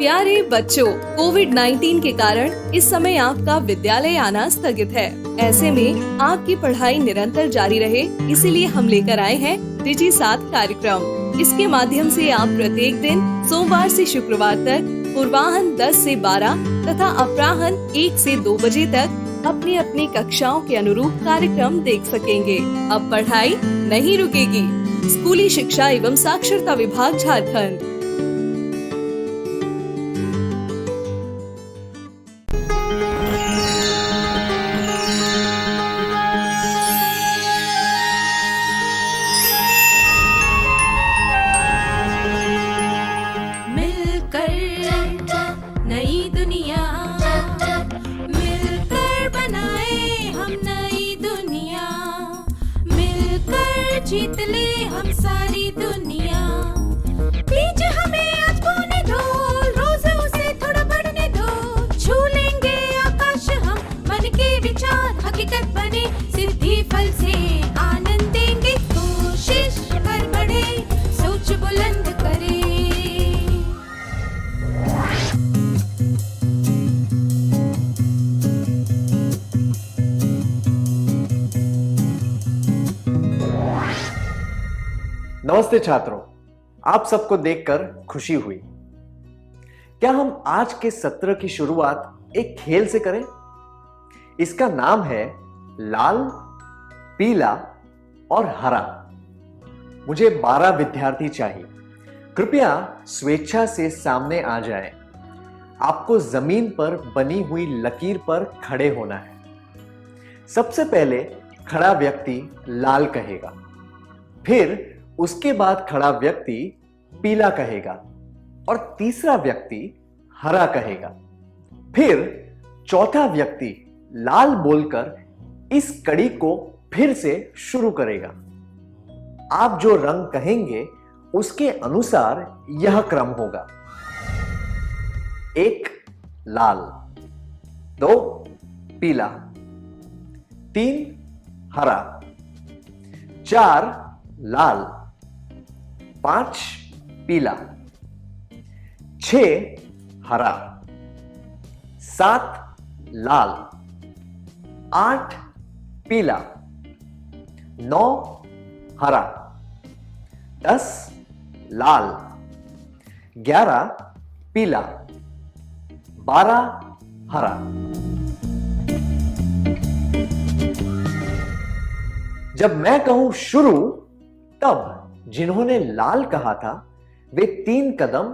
प्यारे बच्चों, कोविड-19 के कारण इस समय आपका विद्यालय आना स्थगित है। ऐसे में आपकी पढ़ाई निरंतर जारी रहे, इसीलिए हम लेकर आए हैं डिजी साथ कार्यक्रम। इसके माध्यम से आप प्रत्येक दिन सोमवार से शुक्रवार तक पूर्वाह्न 10 से 12 तथा अपराह्न 1 से 2 बजे तक अपनी अपनी कक्षाओं के अनुरूप कार्यक्रम देख सकेंगे। अब पढ़ाई नहीं रुकेगी। स्कूली शिक्षा एवं साक्षरता विभाग झारखंड। नई दुनिया मिलकर बनाए हम नई दुनिया, मिलकर जीत ले हम सारी दुनिया। बीच हमें आज बोने दो, रोज उसे थोड़ा बढ़ने दो। छू लेंगे आकाश हम, मन के विचार हकीकत बने। सिद्धि फल से आनंद देंगे, कोशिश कर बढ़े, सोच बुलंद करे। नमस्ते छात्रों, आप सबको देखकर खुशी हुई। क्या हम आज के सत्र की शुरुआत एक खेल से करें? इसका नाम है लाल, पीला और हरा। मुझे 12 विद्यार्थी चाहिए। कृपया स्वेच्छा से सामने आ जाएं। आपको जमीन पर बनी हुई लकीर पर खड़े होना है। सबसे पहले खड़ा व्यक्ति लाल कहेगा, फिर उसके बाद खड़ा व्यक्ति पीला कहेगा और तीसरा व्यक्ति हरा कहेगा। फिर चौथा व्यक्ति लाल बोलकर इस कड़ी को फिर से शुरू करेगा। आप जो रंग कहेंगे उसके अनुसार यह क्रम होगा। 1 लाल, 2 पीला, 3 हरा, 4 लाल, 5 पीला, 6 हरा, 7 लाल, 8 पीला, 9 हरा, 10 लाल, 11 पीला, 12 हरा। जब मैं कहूं शुरू, तब जिन्होंने लाल कहा था वे 3 कदम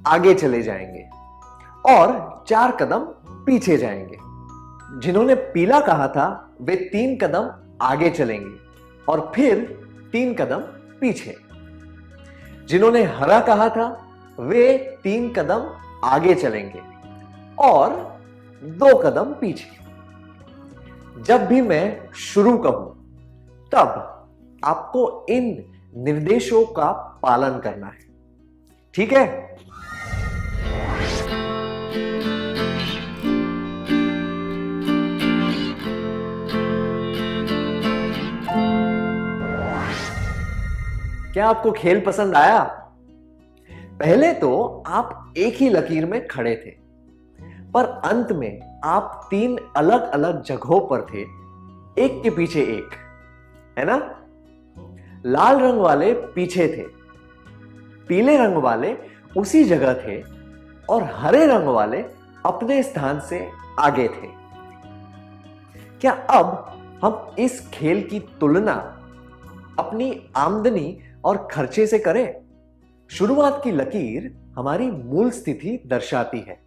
आगे चले जाएंगे और 4 कदम पीछे जाएंगे। जिन्होंने पीला कहा था वे 3 कदम आगे चलेंगे और फिर 3 कदम पीछे। जिन्होंने हरा कहा था वे 3 कदम आगे चलेंगे और 2 कदम पीछे। जब भी मैं शुरू कहूं, तब आपको इन निर्देशों का पालन करना है, ठीक है? क्या आपको खेल पसंद आया? पहले तो आप एक ही लकीर में खड़े थे, पर अंत में आप 3 अलग अलग जगहों पर थे, एक के पीछे एक, है ना? लाल रंग वाले पीछे थे, पीले रंग वाले उसी जगह थे और हरे रंग वाले अपने स्थान से आगे थे। क्या अब हम इस खेल की तुलना अपनी आमदनी और खर्चे से करें? शुरुआत की लकीर हमारी मूल स्थिति दर्शाती है,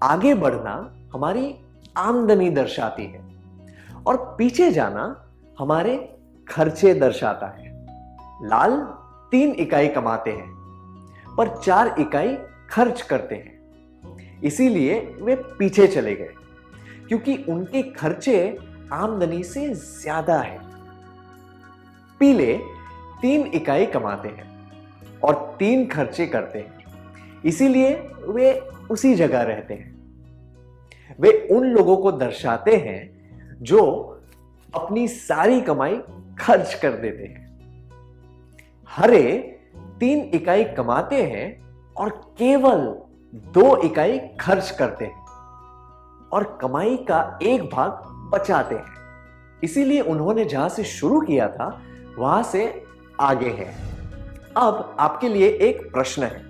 आगे बढ़ना हमारी आमदनी दर्शाती है और पीछे जाना हमारे खर्चे दर्शाता है। लाल 3 इकाई कमाते हैं पर 4 इकाई खर्च करते हैं, इसीलिए वे पीछे चले गए क्योंकि उनके खर्चे आमदनी से ज्यादा है। पीले 3 इकाई कमाते हैं और 3 खर्चे करते हैं, इसीलिए वे उसी जगह रहते हैं। वे उन लोगों को दर्शाते हैं जो अपनी सारी कमाई खर्च कर देते हैं। हरे 3 इकाई कमाते हैं और केवल 2 इकाई खर्च करते हैं और कमाई का एक भाग बचाते हैं। इसीलिए उन्होंने जहां से शुरू किया था वहां से आगे है। अब आपके लिए एक प्रश्न है।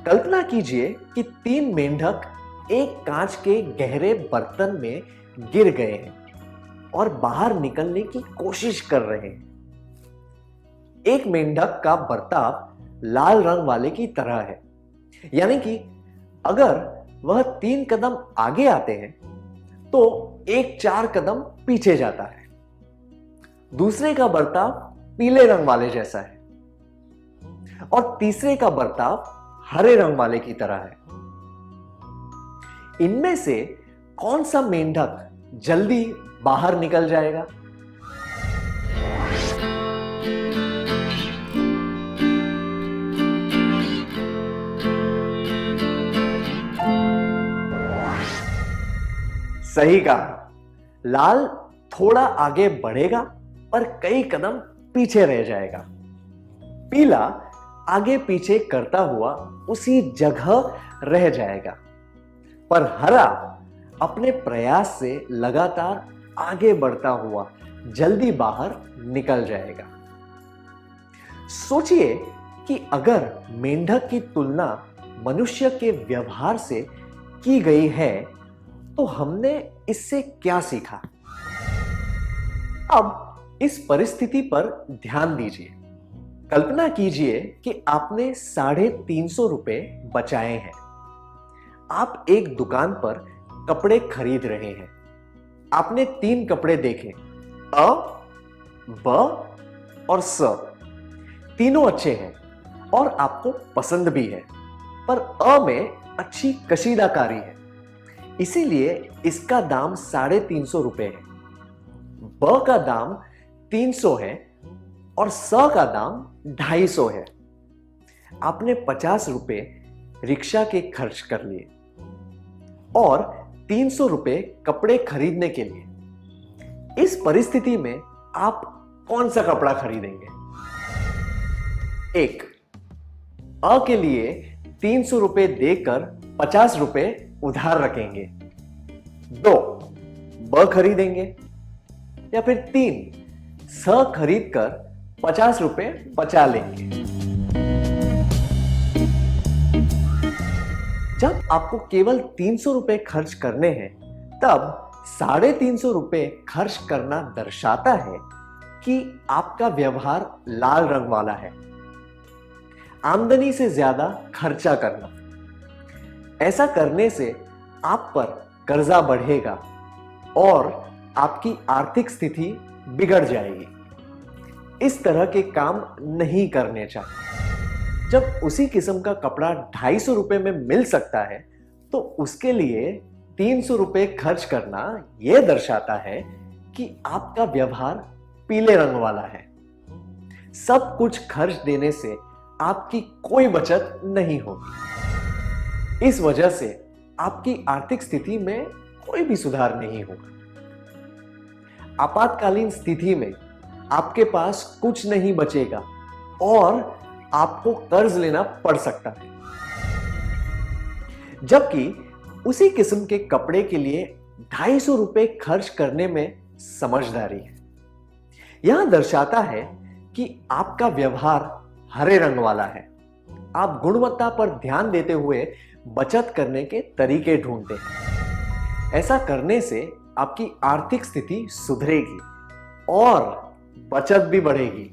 कल्पना कीजिए कि 3 मेंढक एक कांच के गहरे बर्तन में गिर गए हैं और बाहर निकलने की कोशिश कर रहे हैं। एक मेंढक का बर्ताव लाल रंग वाले की तरह है, यानी कि अगर वह 3 कदम आगे आते हैं तो एक 4 कदम पीछे जाता है। दूसरे का बर्ताव पीले रंग वाले जैसा है और तीसरे का बर्ताव हरे रंग वाले की तरह है। इनमें से कौन सा मेंढक जल्दी बाहर निकल जाएगा? सही कहा। लाल थोड़ा आगे बढ़ेगा पर कई कदम पीछे रह जाएगा। पीला आगे पीछे करता हुआ उसी जगह रह जाएगा, पर हरा अपने प्रयास से लगातार आगे बढ़ता हुआ जल्दी बाहर निकल जाएगा। सोचिए कि अगर मेंढक की तुलना मनुष्य के व्यवहार से की गई है तो हमने इससे क्या सीखा? अब इस परिस्थिति पर ध्यान दीजिए। कल्पना कीजिए कि आपने 350 रुपए बचाए हैं। आप एक दुकान पर कपड़े खरीद रहे हैं। आपने 3 कपड़े देखे, अ, ब और स। तीनों अच्छे हैं और आपको पसंद भी है, पर अ में अच्छी कशीदाकारी है, इसीलिए इसका दाम 350 रुपए है। ब का दाम 300 है और स का दाम 250 है। आपने 50 रुपए रिक्शा के खर्च कर लिए और 300 रुपए कपड़े खरीदने के लिए। इस परिस्थिति में आप कौन सा कपड़ा खरीदेंगे? 1, अ के लिए 300 रुपए देकर 50 रुपए उधार रखेंगे। 2, ब खरीदेंगे या फिर 3, स खरीद कर 50 रुपए बचा लेंगे। जब आपको केवल 300 रुपए खर्च करने हैं, तब 350 रुपए खर्च करना दर्शाता है कि आपका व्यवहार लाल रंग वाला है। आमदनी से ज्यादा खर्चा करना। ऐसा करने से आप पर कर्जा बढ़ेगा और आपकी आर्थिक स्थिति बिगड़ जाएगी। इस तरह के काम नहीं करने चाहिए। जब उसी किस्म का कपड़ा 250 रुपए में मिल सकता है तो उसके लिए 300 रुपए खर्च करना यह दर्शाता है कि आपका व्यवहार पीले रंग वाला है। सब कुछ खर्च देने से आपकी कोई बचत नहीं होगी। इस वजह से आपकी आर्थिक स्थिति में कोई भी सुधार नहीं होगा। आपातकालीन स्थिति में आपके पास कुछ नहीं बचेगा और आपको कर्ज लेना पड़ सकता है, जबकि उसी किस्म के कपड़े के लिए 250 रुपए खर्च करने में समझदारी है। यह दर्शाता है कि आपका व्यवहार हरे रंग वाला है। आप गुणवत्ता पर ध्यान देते हुए बचत करने के तरीके ढूंढते हैं। ऐसा करने से आपकी आर्थिक स्थिति सुधरेगी और बचत भी बढ़ेगी।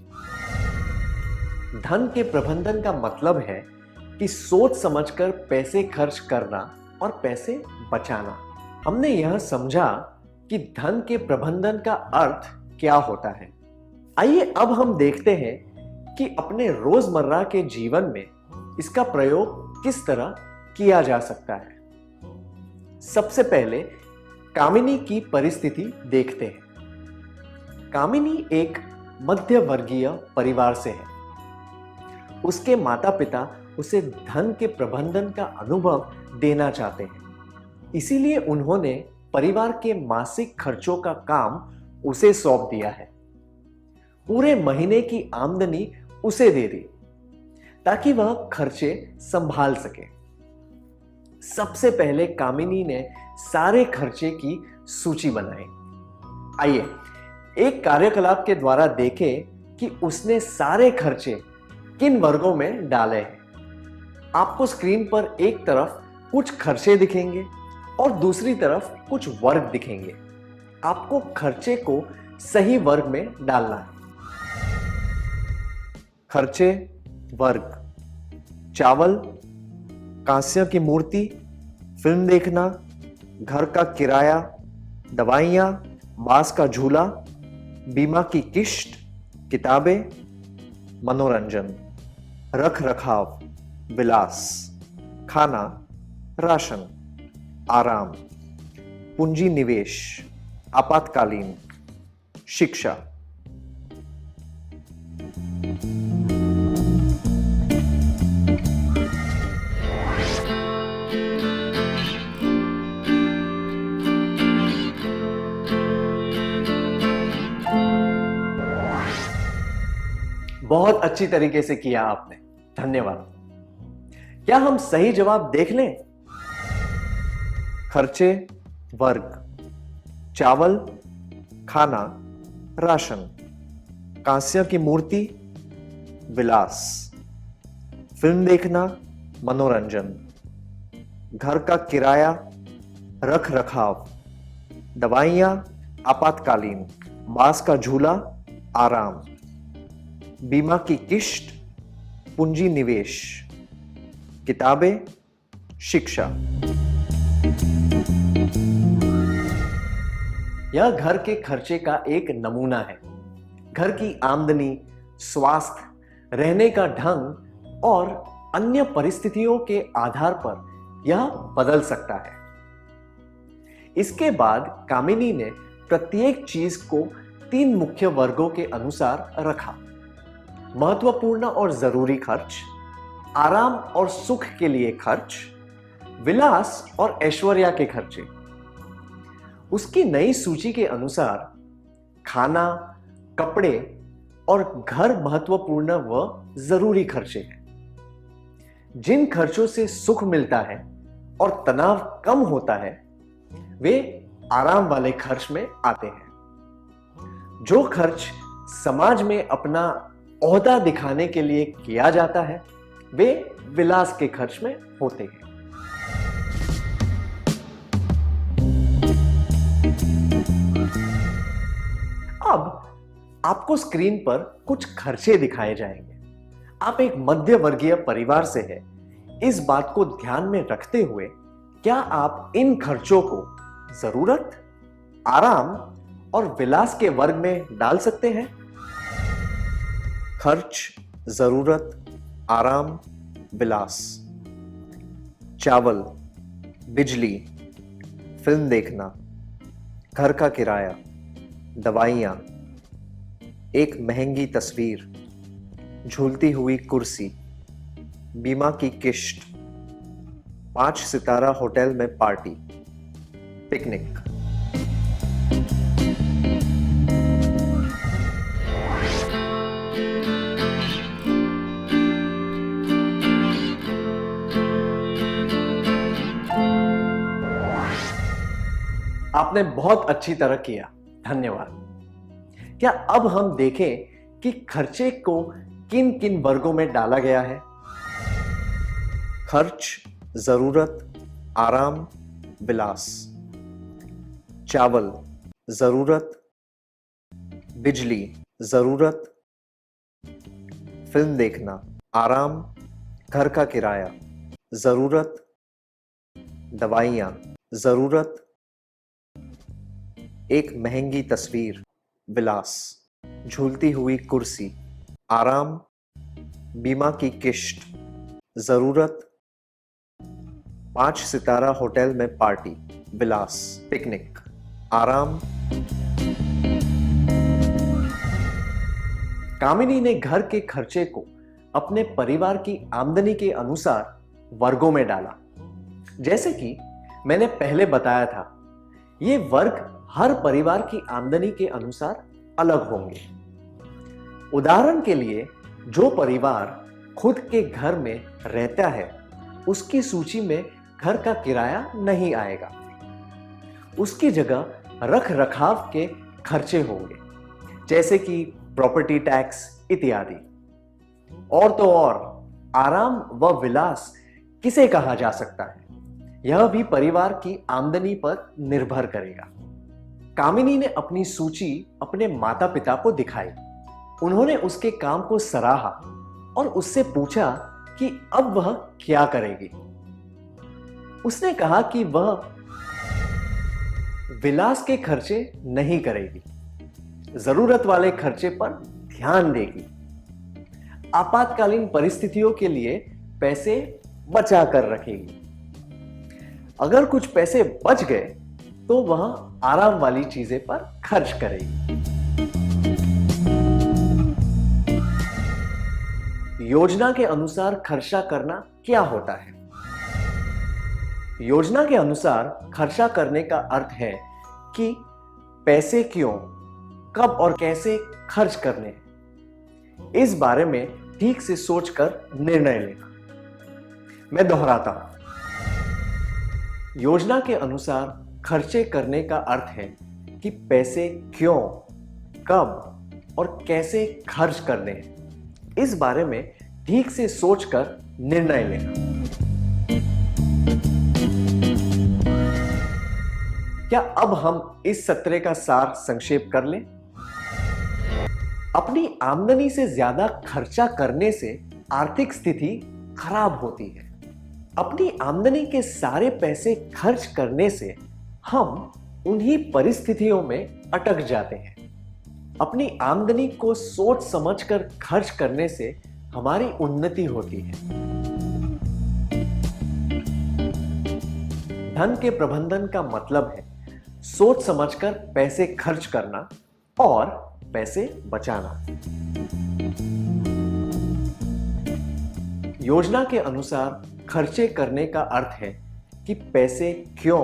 धन के प्रबंधन का मतलब है कि सोच समझकर पैसे खर्च करना और पैसे बचाना। हमने यह समझा कि धन के प्रबंधन का अर्थ क्या होता है। आइए अब हम देखते हैं कि अपने रोजमर्रा के जीवन में इसका प्रयोग किस तरह किया जा सकता है। सबसे पहले कामिनी की परिस्थिति देखते हैं। कामिनी एक मध्य वर्गीय परिवार से है। उसके माता पिता उसे धन के प्रबंधन का अनुभव देना चाहते हैं, इसीलिए उन्होंने परिवार के मासिक खर्चों का काम उसे सौंप दिया है। पूरे महीने की आमदनी उसे दे दी ताकि वह खर्चे संभाल सके। सबसे पहले कामिनी ने सारे खर्चे की सूची बनाई। आइए एक कार्यकलाप के द्वारा देखें कि उसने सारे खर्चे किन वर्गों में डाले हैं। आपको स्क्रीन पर एक तरफ कुछ खर्चे दिखेंगे और दूसरी तरफ कुछ वर्ग दिखेंगे। आपको खर्चे को सही वर्ग में डालना है। खर्चे वर्ग: चावल, कांस्य की मूर्ति, फिल्म देखना, घर का किराया, दवाइयां, बांस का झूला, बीमा की किश्त, किताबें, मनोरंजन, रख रखाव, विलास, खाना, राशन, आराम, पूंजी निवेश, आपातकालीन, शिक्षा। बहुत अच्छी तरीके से किया आपने, धन्यवाद। क्या हम सही जवाब देख लें? खर्चे वर्ग: चावल, खाना, राशन, कांस्य की मूर्ति, विलास, फिल्म देखना, मनोरंजन, घर का किराया, रख रखाव, दवाइयां, आपातकालीन, बांस का झूला, आराम, बीमा की किश्त, पूंजी निवेश, किताबें, शिक्षा। यह घर के खर्चे का एक नमूना है। घर की आमदनी, स्वास्थ्य, रहने का ढंग और अन्य परिस्थितियों के आधार पर यह बदल सकता है। इसके बाद कामिनी ने प्रत्येक चीज को 3 मुख्य वर्गों के अनुसार रखा: महत्वपूर्ण और जरूरी खर्च, आराम और सुख के लिए खर्च, विलास और ऐश्वर्या के खर्चे। उसकी नई सूची के अनुसार खाना, कपड़े और घर महत्वपूर्ण व जरूरी खर्चे हैं। जिन खर्चों से सुख मिलता है और तनाव कम होता है वे आराम वाले खर्च में आते हैं। जो खर्च समाज में अपना ओहदा दिखाने के लिए किया जाता है वे विलास के खर्च में होते हैं। अब आपको स्क्रीन पर कुछ खर्चे दिखाए जाएंगे। आप एक मध्य वर्गीय परिवार से हैं। इस बात को ध्यान में रखते हुए क्या आप इन खर्चों को जरूरत, आराम और विलास के वर्ग में डाल सकते हैं? खर्च, जरूरत, आराम, विलास। चावल, बिजली, फिल्म देखना, घर का किराया, दवाइयां, एक महंगी तस्वीर, झूलती हुई कुर्सी, बीमा की किश्त, 5 सितारा होटल में पार्टी, पिकनिक। आपने बहुत अच्छी तरह किया, धन्यवाद। क्या अब हम देखें कि खर्चे को किन किन वर्गों में डाला गया है? खर्च, जरूरत, आराम, विलास। चावल, जरूरत, बिजली, जरूरत, फिल्म देखना, आराम, घर का किराया, जरूरत, दवाइयां, जरूरत, एक महंगी तस्वीर, विलास, झूलती हुई कुर्सी, आराम, बीमा की किश्त, जरूरत, 5 सितारा होटल में पार्टी, विलास, पिकनिक, आराम। कामिनी ने घर के खर्चे को अपने परिवार की आमदनी के अनुसार वर्गों में डाला। जैसे कि मैंने पहले बताया था, ये वर्ग हर परिवार की आमदनी के अनुसार अलग होंगे। उदाहरण के लिए, जो परिवार खुद के घर में रहता है उसकी सूची में घर का किराया नहीं आएगा। उसकी जगह रख रखाव के खर्चे होंगे, जैसे कि प्रॉपर्टी टैक्स इत्यादि। और तो और आराम व विलास किसे कहा जा सकता है, यह भी परिवार की आमदनी पर निर्भर करेगा। कामिनी ने अपनी सूची अपने माता पिता को दिखाई। उन्होंने उसके काम को सराहा और उससे पूछा कि अब वह क्या करेगी। उसने कहा कि वह विलास के खर्चे नहीं करेगी, जरूरत वाले खर्चे पर ध्यान देगी, आपातकालीन परिस्थितियों के लिए पैसे बचा कर रखेगी। अगर कुछ पैसे बच गए तो वह आराम वाली चीजें पर खर्च करेगी। योजना के अनुसार खर्चा करना क्या होता है? योजना के अनुसार खर्चा करने का अर्थ है कि पैसे क्यों, कब और कैसे खर्च करने हैं, इस बारे में ठीक से सोचकर निर्णय लेना। मैं दोहराता हूं, योजना के अनुसार खर्चे करने का अर्थ है कि पैसे क्यों, कब और कैसे खर्च करने हैं, इस बारे में ठीक से सोचकर निर्णय लेना। क्या अब हम इस सत्र का सार संक्षेप कर लें? अपनी आमदनी से ज्यादा खर्चा करने से आर्थिक स्थिति खराब होती है। अपनी आमदनी के सारे पैसे खर्च करने से हम उन्हीं परिस्थितियों में अटक जाते हैं। अपनी आमदनी को सोच समझकर खर्च करने से हमारी उन्नति होती है। धन के प्रबंधन का मतलब है सोच समझकर पैसे खर्च करना और पैसे बचाना। योजना के अनुसार खर्चे करने का अर्थ है कि पैसे क्यों,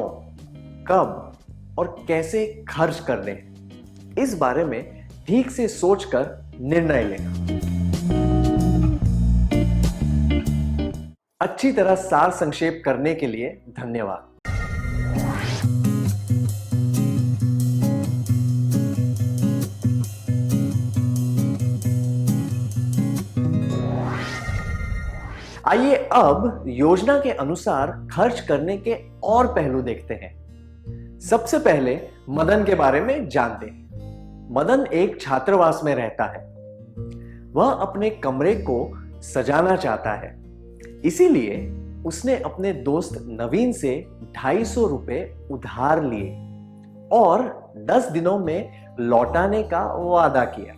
कब और कैसे खर्च करने हैं, इस बारे में ठीक से सोचकर निर्णय लेना। अच्छी तरह सार संक्षेप करने के लिए धन्यवाद। आइए अब योजना के अनुसार खर्च करने के और पहलू देखते हैं। सबसे पहले मदन के बारे में जानते हैं। मदन एक छात्रावास में रहता है। वह अपने कमरे को सजाना चाहता है, इसीलिए उसने अपने दोस्त नवीन से 250 रुपए उधार लिए और 10 दिनों में लौटाने का वादा किया।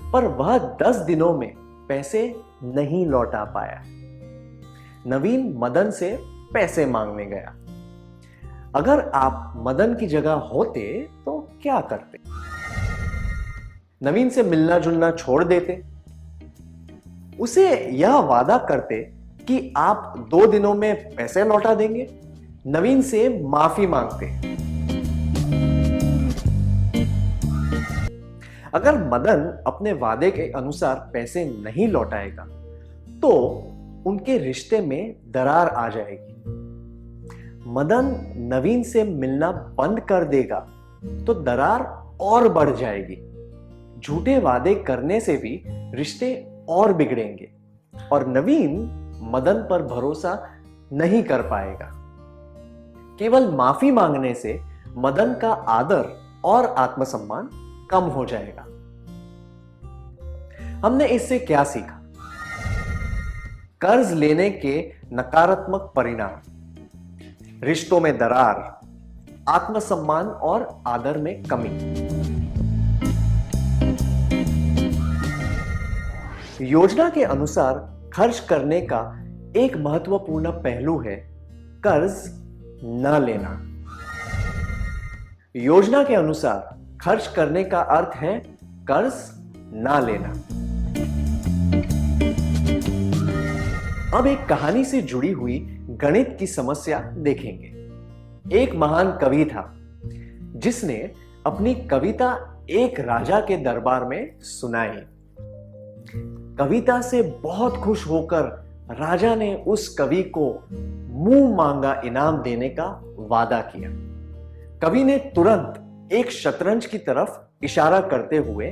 पर वह 10 दिनों में पैसे नहीं लौटा पाया। नवीन मदन से पैसे मांगने गया। अगर आप मदन की जगह होते तो क्या करते? नवीन से मिलना जुलना छोड़ देते, उसे यह वादा करते कि आप 2 दिनों में पैसे लौटा देंगे, नवीन से माफी मांगते। अगर मदन अपने वादे के अनुसार पैसे नहीं लौटाएगा तो उनके रिश्ते में दरार आ जाएगी। मदन नवीन से मिलना बंद कर देगा तो दरार और बढ़ जाएगी। झूठे वादे करने से भी रिश्ते और बिगड़ेंगे और नवीन मदन पर भरोसा नहीं कर पाएगा। केवल माफी मांगने से मदन का आदर और आत्मसम्मान कम हो जाएगा। हमने इससे क्या सीखा? कर्ज लेने के नकारात्मक परिणाम, रिश्तों में दरार, आत्मसम्मान और आदर में कमी। योजना के अनुसार खर्च करने का एक महत्वपूर्ण पहलू है कर्ज न लेना। योजना के अनुसार खर्च करने का अर्थ है कर्ज ना लेना। अब एक कहानी से जुड़ी हुई गणित की समस्या देखेंगे। एक महान कवि था जिसने अपनी कविता एक राजा के दरबार में सुनाई। कविता से बहुत खुश होकर राजा ने उस कवि को मुंह मांगा इनाम देने का वादा किया। कवि ने तुरंत एक शतरंज की तरफ इशारा करते हुए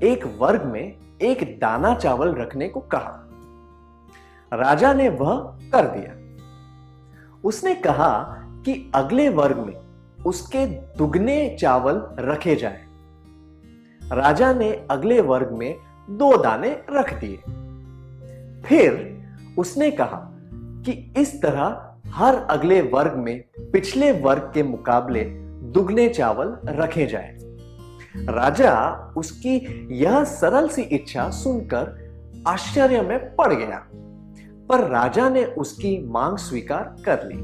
एक वर्ग में एक दाना चावल रखने को कहा। राजा ने वह कर दिया। उसने कहा कि अगले वर्ग में उसके दुगने चावल रखे जाएं। राजा ने अगले वर्ग में 2 दाने रख दिए। फिर उसने कहा कि इस तरह हर अगले वर्ग में पिछले वर्ग के मुकाबले दुगने चावल रखे जाएं। राजा उसकी यह सरल सी इच्छा सुनकर आश्चर्य में पड़ गया, पर राजा ने उसकी मांग स्वीकार कर ली।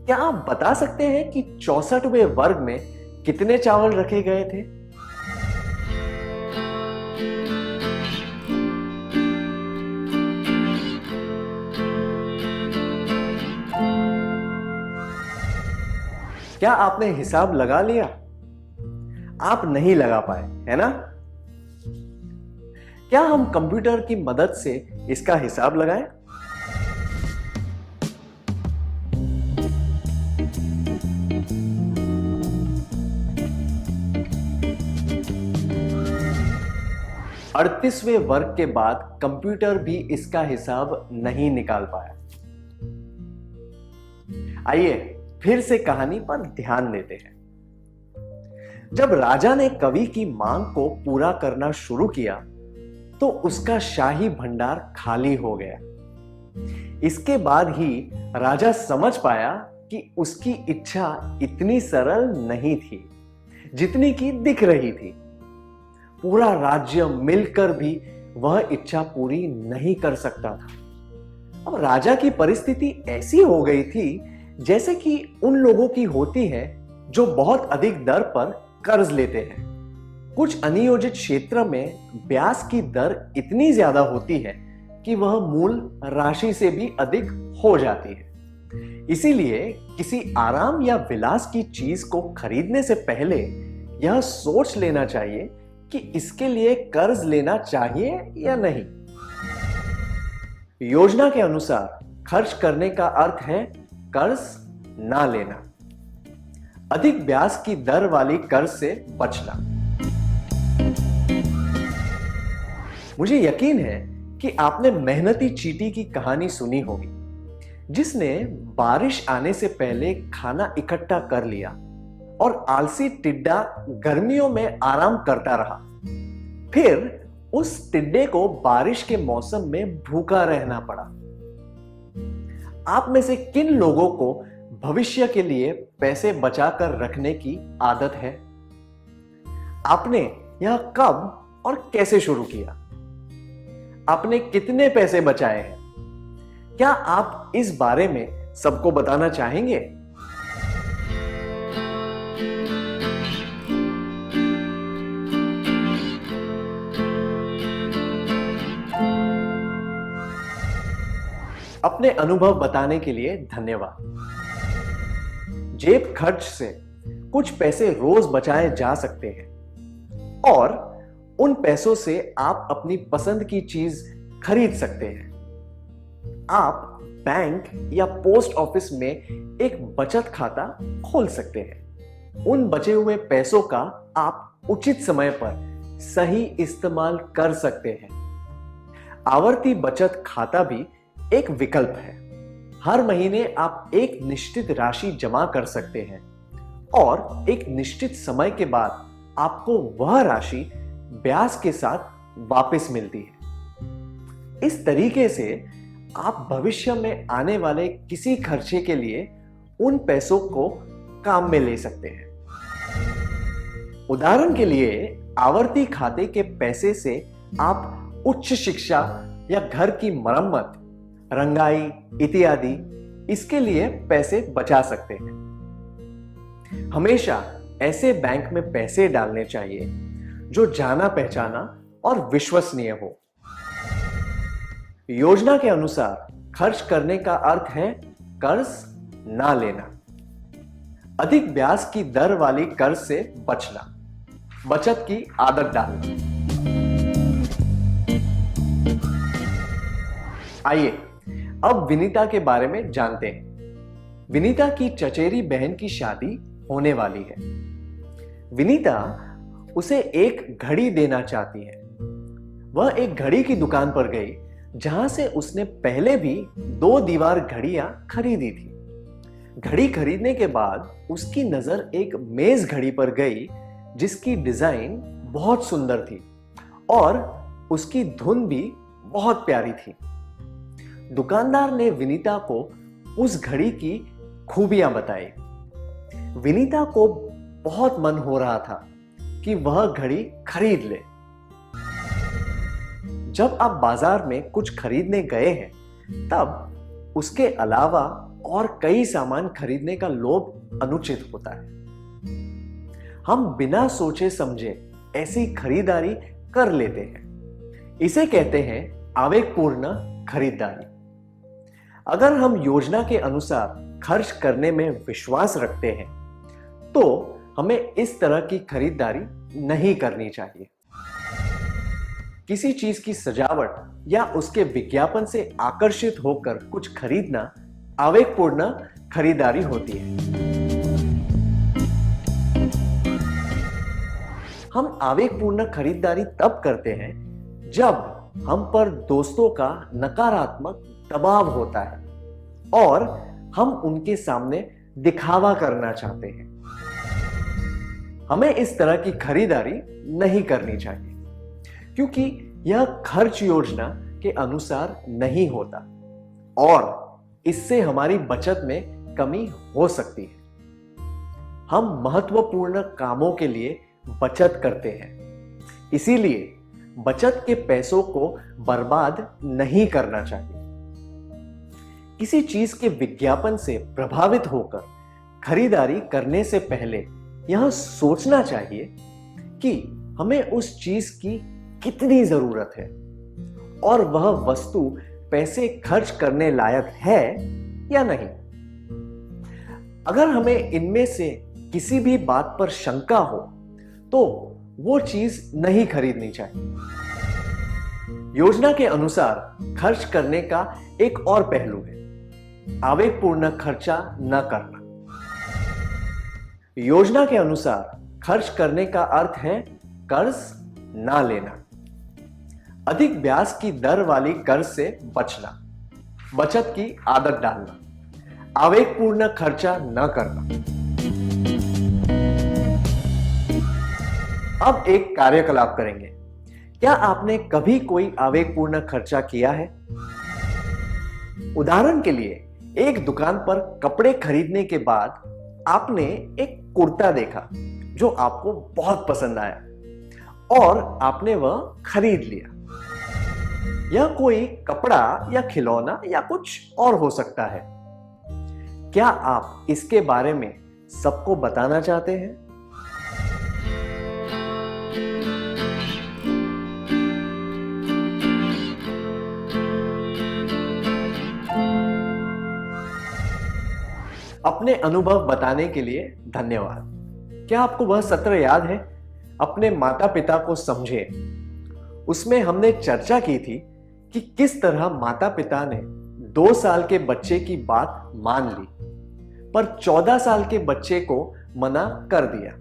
क्या आप बता सकते हैं कि 64वें वर्ग में कितने चावल रखे गए थे? क्या आपने हिसाब लगा लिया? आप नहीं लगा पाए, है ना? क्या हम कंप्यूटर की मदद से इसका हिसाब लगाएं? अड़तीसवें वर्ग के बाद कंप्यूटर भी इसका हिसाब नहीं निकाल पाया। आइए फिर से कहानी पर ध्यान देते हैं। जब राजा ने कवि की मांग को पूरा करना शुरू किया तो उसका शाही भंडार खाली हो गया। इसके बाद ही राजा समझ पाया कि उसकी इच्छा इतनी सरल नहीं थी जितनी की दिख रही थी। पूरा राज्य मिलकर भी वह इच्छा पूरी नहीं कर सकता था। अब राजा की परिस्थिति ऐसी हो गई थी जैसे कि उन लोगों की होती है जो बहुत अधिक दर पर कर्ज लेते हैं। कुछ अनियोजित क्षेत्र में ब्याज की दर इतनी ज्यादा होती है कि वह मूल राशि से भी अधिक हो जाती है। इसीलिए किसी आराम या विलास की चीज को खरीदने से पहले यह सोच लेना चाहिए कि इसके लिए कर्ज लेना चाहिए या नहीं। योजना के अनुसार खर्च करने का अर्थ है कर्ज ना लेना, अधिक ब्याज की दर वाली कर्ज से बचना। मुझे यकीन है कि आपने मेहनती चींटी की कहानी सुनी होगी, जिसने बारिश आने से पहले खाना इकट्ठा कर लिया और आलसी टिड्डा गर्मियों में आराम करता रहा। फिर उस टिड्डे को बारिश के मौसम में भूखा रहना पड़ा। आप में से किन लोगों को भविष्य के लिए पैसे बचाकर रखने की आदत है? आपने यह कब और कैसे शुरू किया? आपने कितने पैसे बचाए हैं? क्या आप इस बारे में सबको बताना चाहेंगे? अपने अनुभव बताने के लिए धन्यवाद। जेब खर्च से कुछ पैसे रोज बचाए जा सकते हैं और उन पैसों से आप अपनी पसंद की चीज खरीद सकते हैं। आप बैंक या पोस्ट ऑफिस में एक बचत खाता खोल सकते हैं। उन बचे हुए पैसों का आप उचित समय पर सही इस्तेमाल कर सकते हैं। आवर्ती बचत खाता भी एक विकल्प है। हर महीने आप एक निश्चित राशि जमा कर सकते हैं और एक निश्चित समय के बाद आपको वह राशि ब्याज के साथ वापस मिलती है। इस तरीके से आप भविष्य में आने वाले किसी खर्चे के लिए उन पैसों को काम में ले सकते हैं। उदाहरण के लिए आवर्ती खाते के पैसे से आप उच्च शिक्षा या घर की मरम्मत, रंगाई इत्यादि इसके लिए पैसे बचा सकते हैं। हमेशा ऐसे बैंक में पैसे डालने चाहिए जो जाना पहचाना और विश्वसनीय हो। योजना के अनुसार खर्च करने का अर्थ है कर्ज ना लेना, अधिक ब्याज की दर वाली कर्ज से बचना, बचत की आदत डालना। आइए अब विनीता के बारे में जानते हैं। विनीता की चचेरी बहन की शादी होने वाली है। विनीता उसे एक घड़ी देना चाहती है। वह एक घड़ी की दुकान पर गई जहां से उसने पहले भी 2 दीवार घड़ियां खरीदी थी। घड़ी खरीदने के बाद उसकी नजर एक मेज घड़ी पर गई जिसकी डिजाइन बहुत सुंदर थी और उसकी धुन भी बहुत प्यारी थी। दुकानदार ने विनीता को उस घड़ी की खूबियां बताई। विनीता को बहुत मन हो रहा था कि वह घड़ी खरीद ले। जब आप बाजार में कुछ खरीदने गए हैं तब उसके अलावा और कई सामान खरीदने का लोभ अनुचित होता है। हम बिना सोचे समझे ऐसी खरीदारी कर लेते हैं। इसे कहते हैं आवेगपूर्ण खरीदारी। अगर हम योजना के अनुसार खर्च करने में विश्वास रखते हैं तो हमें इस तरह की खरीदारी नहीं करनी चाहिए। किसी चीज की सजावट या उसके विज्ञापन से आकर्षित होकर कुछ खरीदना आवेगपूर्ण खरीदारी होती है। हम आवेगपूर्ण खरीदारी तब करते हैं जब हम पर दोस्तों का नकारात्मक दबाव होता है और हम उनके सामने दिखावा करना चाहते हैं। हमें इस तरह की खरीदारी नहीं करनी चाहिए क्योंकि यह खर्च योजना के अनुसार नहीं होता और इससे हमारी बचत में कमी हो सकती है। हम महत्वपूर्ण कामों के लिए बचत करते हैं, इसीलिए बचत के पैसों को बर्बाद नहीं करना चाहिए। किसी चीज के विज्ञापन से प्रभावित होकर खरीदारी करने से पहले यह सोचना चाहिए कि हमें उस चीज की कितनी जरूरत है और वह वस्तु पैसे खर्च करने लायक है या नहीं। अगर हमें इनमें से किसी भी बात पर शंका हो तो वो चीज नहीं खरीदनी चाहिए। योजना के अनुसार खर्च करने का एक और पहलू है आवेगपूर्ण खर्चा न करना। योजना के अनुसार खर्च करने का अर्थ है कर्ज ना लेना, अधिक ब्याज की दर वाली कर्ज से बचना, बचत की आदत डालना, आवेगपूर्ण खर्चा न करना। अब एक कार्यकलाप करेंगे। क्या आपने कभी कोई आवेगपूर्ण खर्चा किया है? उदाहरण के लिए एक दुकान पर कपड़े खरीदने के बाद आपने एक कुर्ता देखा जो आपको बहुत पसंद आया और आपने वह खरीद लिया। यह कोई कपड़ा या खिलौना या कुछ और हो सकता है। क्या आप इसके बारे में सबको बताना चाहते हैं? अपने अनुभव बताने के लिए धन्यवाद। क्या आपको वह सत्र याद है? अपने माता पिता को समझे। उसमें हमने चर्चा की थी कि किस तरह माता पिता ने 2 साल के बच्चे की बात मान ली पर 14 साल के बच्चे को मना कर दिया।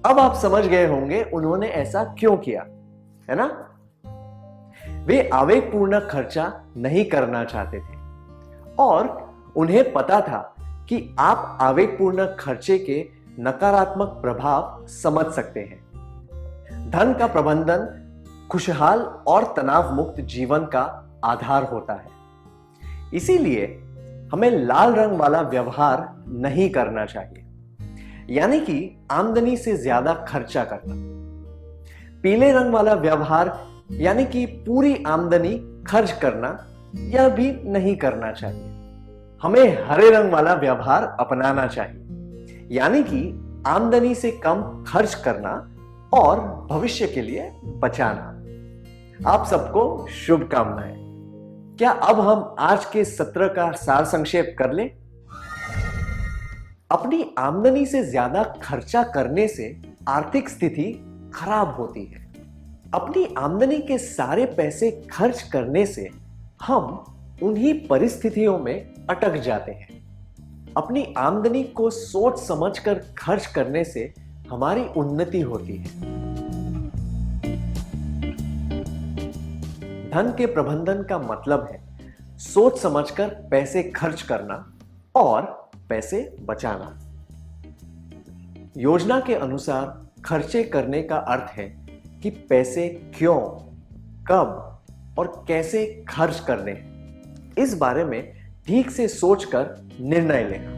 अब आप समझ गए होंगे उन्होंने ऐसा क्यों किया, है ना? वे आवेगपूर्ण खर्चा नहीं करना चाहते थे और उन्हें पता था कि आप आवेगपूर्ण खर्चे के नकारात्मक प्रभाव समझ सकते हैं। धन का प्रबंधन खुशहाल और तनाव मुक्त जीवन का आधार होता है। इसीलिए हमें लाल रंग वाला व्यवहार नहीं करना चाहिए, यानी कि आमदनी से ज्यादा खर्चा करना। पीले रंग वाला व्यवहार यानी कि पूरी आमदनी खर्च करना, यह भी नहीं करना चाहिए। हमें हरे रंग वाला व्यवहार अपनाना चाहिए, यानी कि आमदनी से कम खर्च करना और भविष्य के लिए बचाना। आप सबको शुभकामनाएं। क्या अब हम आज के सत्र का सार संक्षेप कर लें? अपनी आमदनी से ज्यादा खर्चा करने से आर्थिक स्थिति खराब होती है। अपनी आमदनी के सारे पैसे खर्च करने से हम उन्हीं परिस्थितियों में अटक जाते हैं। अपनी आमदनी को सोच समझकर खर्च करने से हमारी उन्नति होती है। धन के प्रबंधन का मतलब है सोच समझकर पैसे खर्च करना और पैसे बचाना। योजना के अनुसार खर्चे करने का अर्थ है कि पैसे क्यों, कब और कैसे खर्च करने हैं, इस बारे में ठीक से सोचकर निर्णय लेना।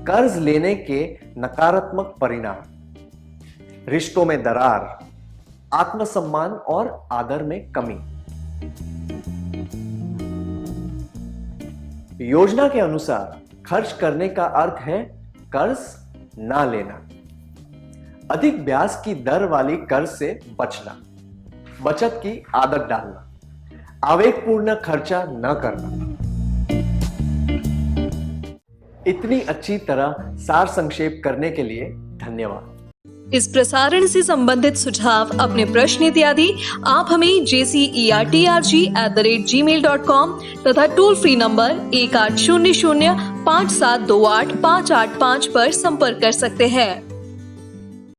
कर्ज लेने के नकारात्मक परिणाम: रिश्तों में दरार, आत्मसम्मान और आदर में कमी। योजना के अनुसार खर्च करने का अर्थ है कर्ज ना लेना, अधिक ब्याज की दर वाली कर्ज से बचना, बचत की आदत डालना, आवेगपूर्ण खर्चा न करना। इतनी अच्छी तरह सार संक्षेप करने के लिए धन्यवाद। इस प्रसारण से संबंधित सुझाव, अपने प्रश्न इत्यादि आप हमें jcertrg@gmail.com तथा टोल फ्री नंबर 1800 5728 585 पर संपर्क कर सकते हैं।